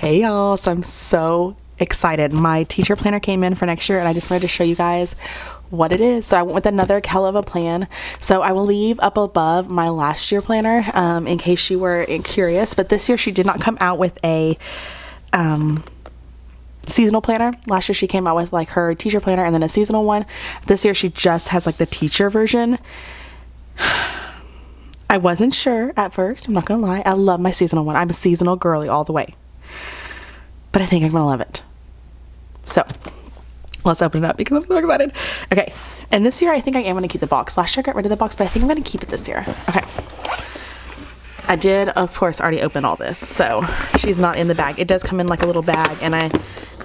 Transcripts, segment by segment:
Hey y'all, so I'm so excited. My teacher planner came in for next year and I just wanted to show you guys what it is. So I went with another Kelova plan. So I will leave up above my last year planner in case you were curious. But this year she did not come out with a seasonal planner. Last year she came out with like her teacher planner and then a seasonal one. This year she just has like the teacher version. I wasn't sure at first, I'm not gonna lie. I love my seasonal one. I'm a seasonal girly all the way. But I think I'm gonna love it. So let's open it up because I'm so excited. Okay, and this year I think I am gonna keep the box. Last year I got rid of the box, but I think I'm gonna keep it this year. Okay. I did, of course, already open all this, so she's not in the bag. It does come in like a little bag,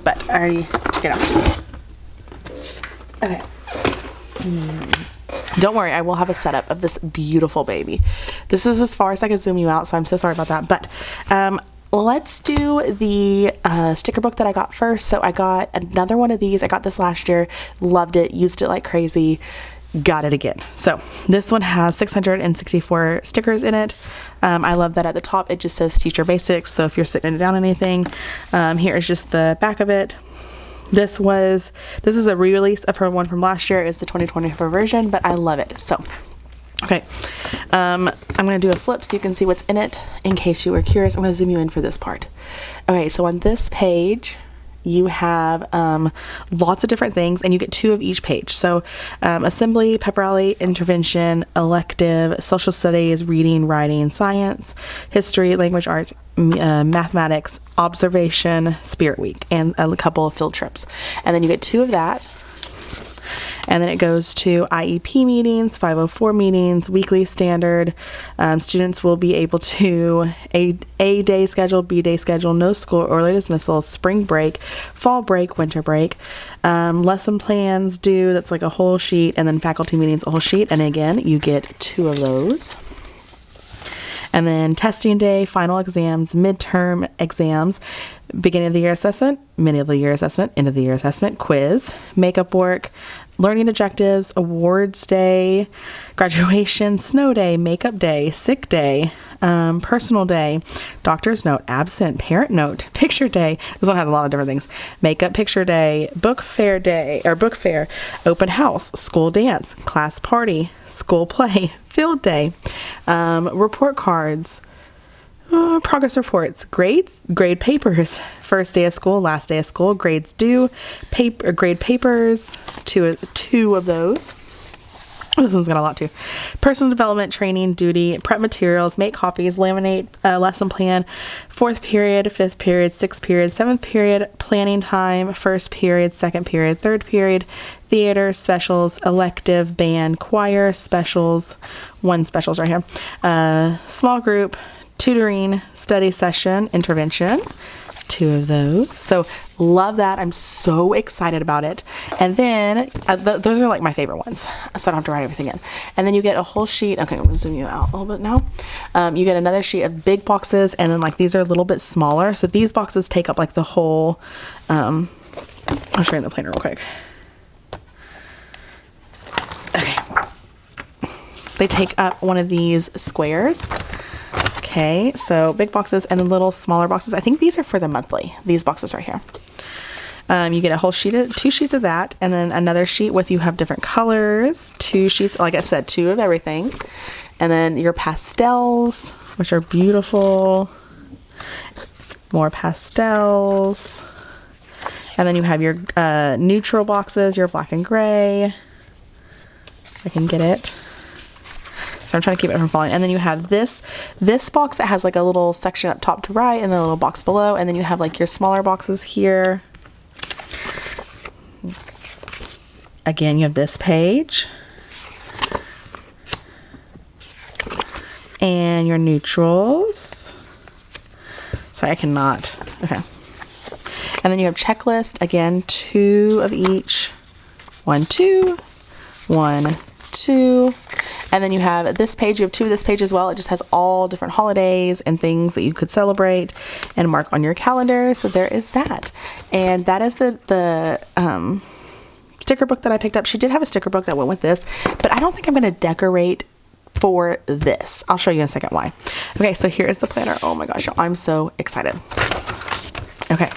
but I already took it out. Okay. Don't worry, I will have a setup of this beautiful baby. This is as far as I can zoom you out, so I'm so sorry about that. But let's do the sticker book that I got first. So I got another one of these. I got this last year, loved it, used it like crazy, got it again. So this one has 664 stickers in it. I love that at the top it just says Teacher Basics. So if you're sitting down anything, here is just the back of it. This is a re-release of her one from last year. It's the 2024 version, but I love it. So okay, I'm gonna do a flip so you can see what's in it in case you were curious. I'm gonna zoom you in for this part. Okay, so on this page you have lots of different things and you get 2 of each page. So assembly, pep rally, intervention, elective, social studies, reading, writing, science, history, language arts, mathematics, observation, spirit week, and a couple of field trips. And then you get 2 of that. And then it goes to IEP meetings, 504 meetings, weekly standard. Students will be able to A day schedule, B day schedule, no school, early dismissal, spring break, fall break, winter break, lesson plans due, that's like a whole sheet, and then faculty meetings, a whole sheet. And again, you get 2 of those. And then testing day, final exams, midterm exams, beginning of the year assessment, middle of the year assessment, end of the year assessment, quiz, makeup work, learning objectives, awards day, graduation, snow day, makeup day, sick day, personal day, doctor's note, absent, parent note, picture day. This one has a lot of different things. Makeup picture day, book fair day, or book fair, open house, school dance, class party, school play, field day, report cards, progress reports, grades, grade papers, first day of school, last day of school, grades due, grade papers, two of those. This one's got a lot too. Personal development, training, duty, prep materials, make copies, laminate, lesson plan, 4th period, 5th period, 6th period, 7th period, planning time, 1st period, 2nd period, 3rd period, theater, specials, elective, band, choir, specials, 1 specials right here, small group, tutoring, study session, intervention, 2 of those. So love that. I'm so excited about it. And then those are like my favorite ones, so I don't have to write everything in. And then you get a whole sheet. Okay, I'm gonna zoom you out a little bit now. You get another sheet of big boxes, and then like these are a little bit smaller. So these boxes take up like the whole, I'll show you in the planner real quick. Okay. They take up one of these squares. Okay, so big boxes and then little smaller boxes. I think these are for the monthly, these boxes right here. You get a whole sheet of 2 sheets of that, and then another sheet with you have different colors, 2 sheets, like I said, 2 of everything. And then your pastels, which are beautiful. More pastels. And then you have your neutral boxes, your black and gray. If I can get it. So I'm trying to keep it from falling. And then you have this box that has like a little section up top to right and then a little box below. And then you have like your smaller boxes here. Again, you have this page. And your neutrals. Sorry, I cannot. Okay. And then you have checklist. Again, 2 of each. 1, 2. 1, 2. And then you have this page. You have 2 of this page as well. It just has all different holidays and things that you could celebrate and mark on your calendar. So there is that. And that is the sticker book that I picked up. She did have a sticker book that went with this, but I don't think I'm going to decorate for this. I'll show you in a second why. Okay, so here is the planner. Oh my gosh, I'm so excited. Okay.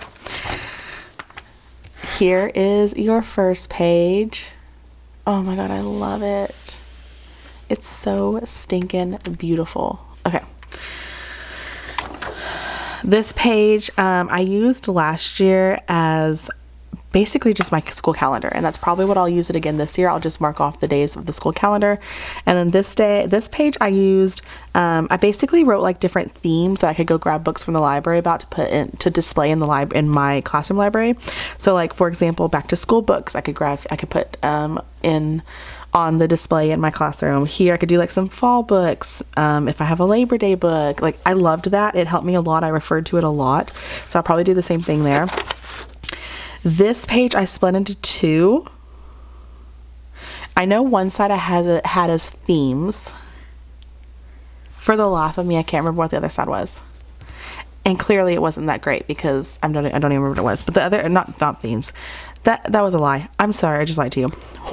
Here is your first page. Oh my God, I love it. It's so stinking beautiful. Okay. This page I used last year as basically just my school calendar, and that's probably what I'll use it again this year. I'll just mark off the days of the school calendar. And then this page I used, I basically wrote like different themes that I could go grab books from the library about to put in to display in the in my classroom library. So like, for example, back to school books I could put in on the display in my classroom. Here I could do like some fall books, if I have a Labor Day book. Like, I loved that. It helped me a lot. I referred to it a lot, so I'll probably do the same thing there. This page I split into two. I know one side I had as themes. For the life of me, I can't remember what the other side was. And clearly it wasn't that great because I don't even remember what it was. But the other, not themes. That was a lie. I'm sorry, I just lied to you.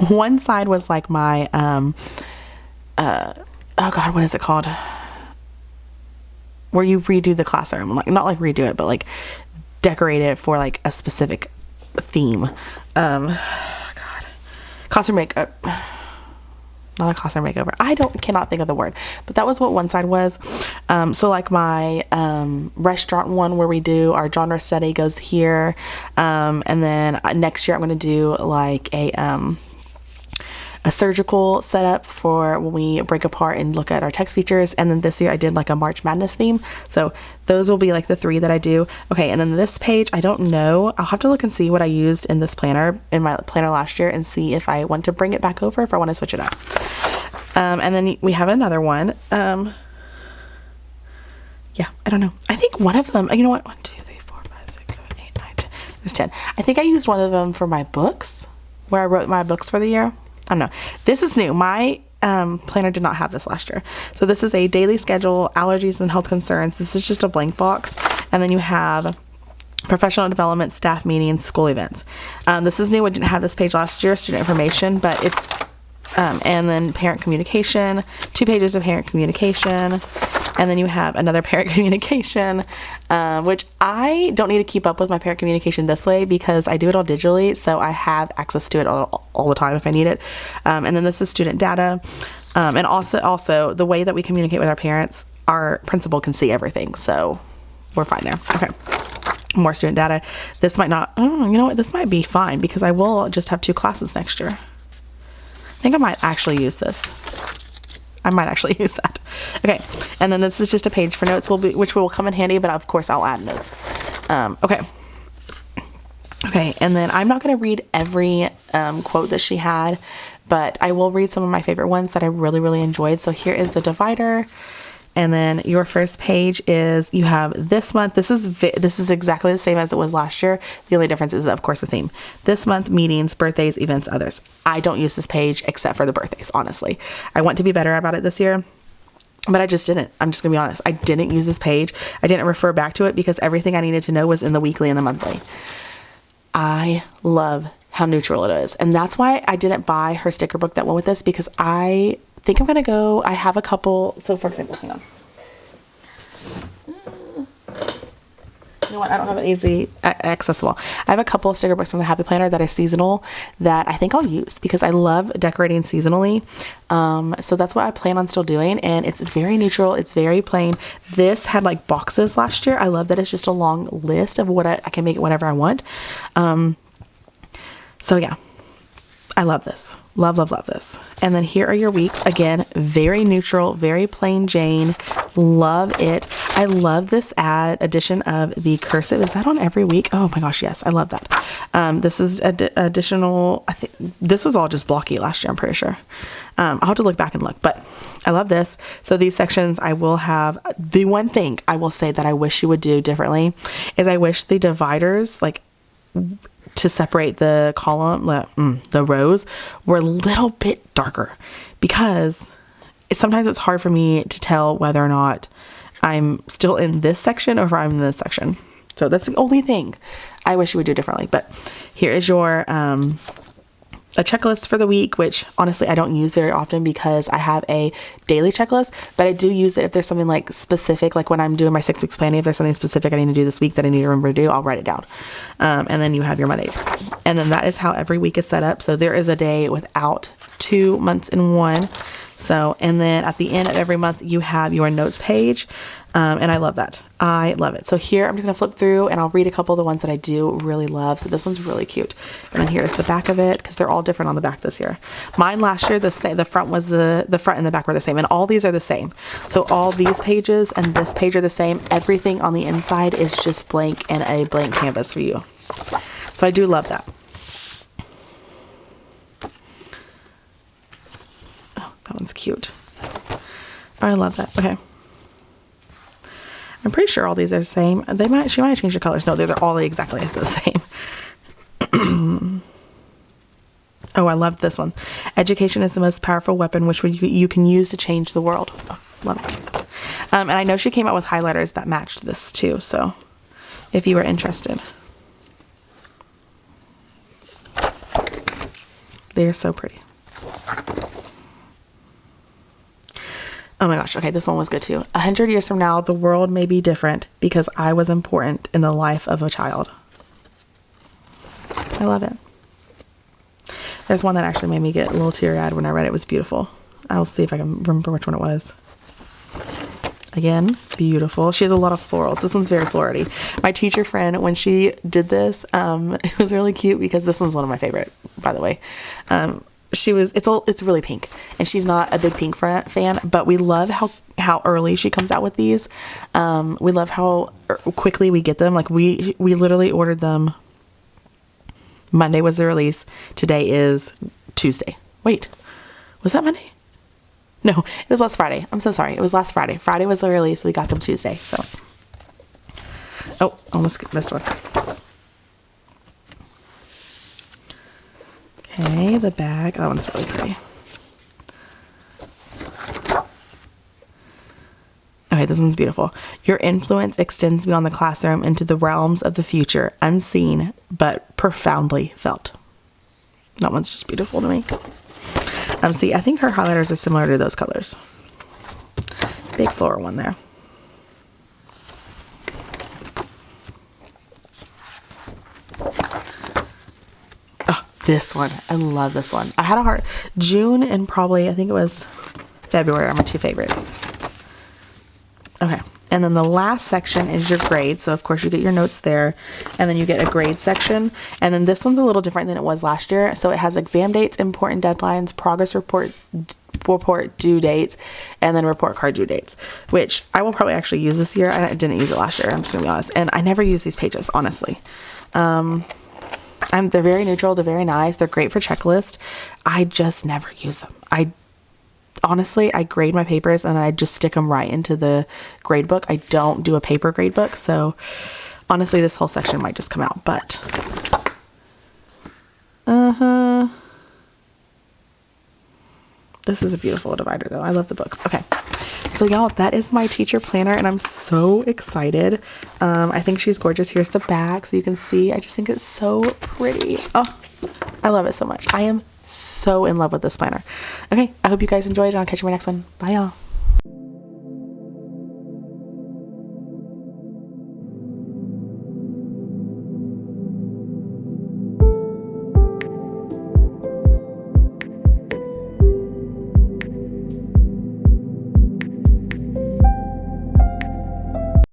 One side was like my oh God, what is it called? Where you redo the classroom. Like, not like redo it, but like decorate it for like a specific theme. God, classroom makeup. Not a classroom makeover. I cannot think of the word, but that was what one side was. So like my restaurant one where we do our genre study goes here, and then next year I'm going to do like a surgical setup for when we break apart and look at our text features. And then this year I did like a March Madness theme. So those will be like the three that I do. Okay, and then this page, I don't know. I'll have to look and see what I used in this planner, in my planner last year, and see if I want to bring it back over, if I want to switch it up. And then we have another one. Yeah, I don't know. I think one of them, you know what? 1, 2, 3, 4, 5, 6, 7, 8, 9, 10. There's 10. I think I used one of them for my books, where I wrote my books for the year. I don't know. This is new. My planner did not have this last year. So this is a daily schedule, allergies and health concerns. This is just a blank box. And then you have professional development, staff meetings, school events. This is new. We didn't have this page last year, student information, but it's, and then parent communication, 2 pages of parent communication. And then you have another parent communication, which I don't need to keep up with my parent communication this way because I do it all digitally. So I have access to it all the time if I need it. And then this is student data. And also the way that we communicate with our parents, our principal can see everything. So we're fine there. Okay. More student data. This might not, you know what? This might be fine because I will just have 2 classes next year. I think I might actually use this. I might actually use that. Okay, and then this is just a page for notes, which will come in handy, but of course I'll add notes. Okay, and then I'm not going to read every quote that she had, but I will read some of my favorite ones that I really, really enjoyed. So here is the divider. And then your first page is, you have this month. This is exactly the same as it was last year. The only difference is, of course, the theme. This month, meetings, birthdays, events, others. I don't use this page except for the birthdays, honestly. I want to be better about it this year, but I just didn't. I'm just going to be honest. I didn't use this page. I didn't refer back to it because everything I needed to know was in the weekly and the monthly. I love how neutral it is. And that's why I didn't buy her sticker book that went with this, because I think I'm going to go, I have a couple. So for example, hang on. You know what? I don't have it easy accessible. I have a couple of sticker books from the Happy Planner that are seasonal that I think I'll use because I love decorating seasonally. So that's what I plan on still doing. And it's very neutral. It's very plain. This had like boxes last year. I love that it's just a long list of what I can make it whatever I want. So yeah, I love this. Love, love, love this. And then here are your weeks. Again, very neutral, very plain Jane. Love it. I love this addition of the cursive. Is that on every week? Oh my gosh, yes. I love that. This is additional. I think this was all just blocky last year, I'm pretty sure. I'll have to look back and look, but I love this. So these sections I will have. The one thing I will say that I wish you would do differently is I wish the dividers, like, to separate the column, the rows, were a little bit darker, because sometimes it's hard for me to tell whether or not I'm still in this section or if I'm in this section. So that's the only thing I wish you would do differently. But here is your a checklist for the week, which honestly I don't use very often because I have a daily checklist, but I do use it if there's something like specific, like when I'm doing my 6 weeks planning, if there's something specific I need to do this week that I need to remember to do, I'll write it down. And then you have your Monday. And then that is how every week is set up. So there is a day without 2 months in one. So, and then at the end of every month, you have your notes page. And I love that. I love it. So here, I'm just going to flip through and I'll read a couple of the ones that I do really love. So this one's really cute. And then here's the back of it, because they're all different on the back this year. Mine last year, the front was the front and the back were the same. And all these are the same. So all these pages and this page are the same. Everything on the inside is just blank and a blank canvas for you. So I do love that. Oh, that one's cute. Oh, I love that. Okay. I'm pretty sure all these are the same. She might have changed the colors. No, they're all exactly the same. Oh, I love this one. Education is the most powerful weapon which you can use to change the world. Oh, love it. And I know she came out with highlighters that matched this too. So if you are interested. They're so pretty. Oh my gosh. Okay, this one was good too. 100 years from now, the world may be different because I was important in the life of a child. I love it. There's one that actually made me get a little teary-eyed when I read it. It was beautiful. I'll see if I can remember which one it was. Again, beautiful. She has a lot of florals. This one's very florally. My teacher friend, when she did this, it was really cute because this one's one of my favorite, by the way. It's really pink, and she's not a big pink fan, but we love how early she comes out with these. We love how quickly we get them. Like we literally ordered them. Monday was the release. Today is Tuesday. Wait, was that Monday? No, it was last Friday. I'm so sorry. It was last Friday. Friday was the release. We got them Tuesday. So, oh, almost missed one. Okay, the bag. That one's really pretty. Okay, this one's beautiful. Your influence extends beyond the classroom into the realms of the future, unseen but profoundly felt. That one's just beautiful to me. See, I think her highlighters are similar to those colors. Big floral one there. This one. I love this one. I had a heart. June and probably, I think it was February are my two favorites. Okay. And then the last section is your grades. So, of course, you get your notes there. And then you get a grade section. And then this one's a little different than it was last year. So, it has exam dates, important deadlines, progress report due dates, and then report card due dates, which I will probably actually use this year. I didn't use it last year. I'm just going to be honest. And I never use these pages, honestly. They're very neutral. They're very nice. They're great for checklist. I just never use them. Honestly, I grade my papers and I just stick them right into the grade book. I don't do a paper grade book. So honestly, this whole section might just come out, but, this is a beautiful divider though. I love the books. Okay. So y'all, that is my teacher planner and I'm so excited. I think she's gorgeous. Here's the back so you can see. I just think it's so pretty. Oh, I love it so much. I am so in love with this planner. Okay, I hope you guys enjoyed and I'll catch you in my next one. Bye y'all.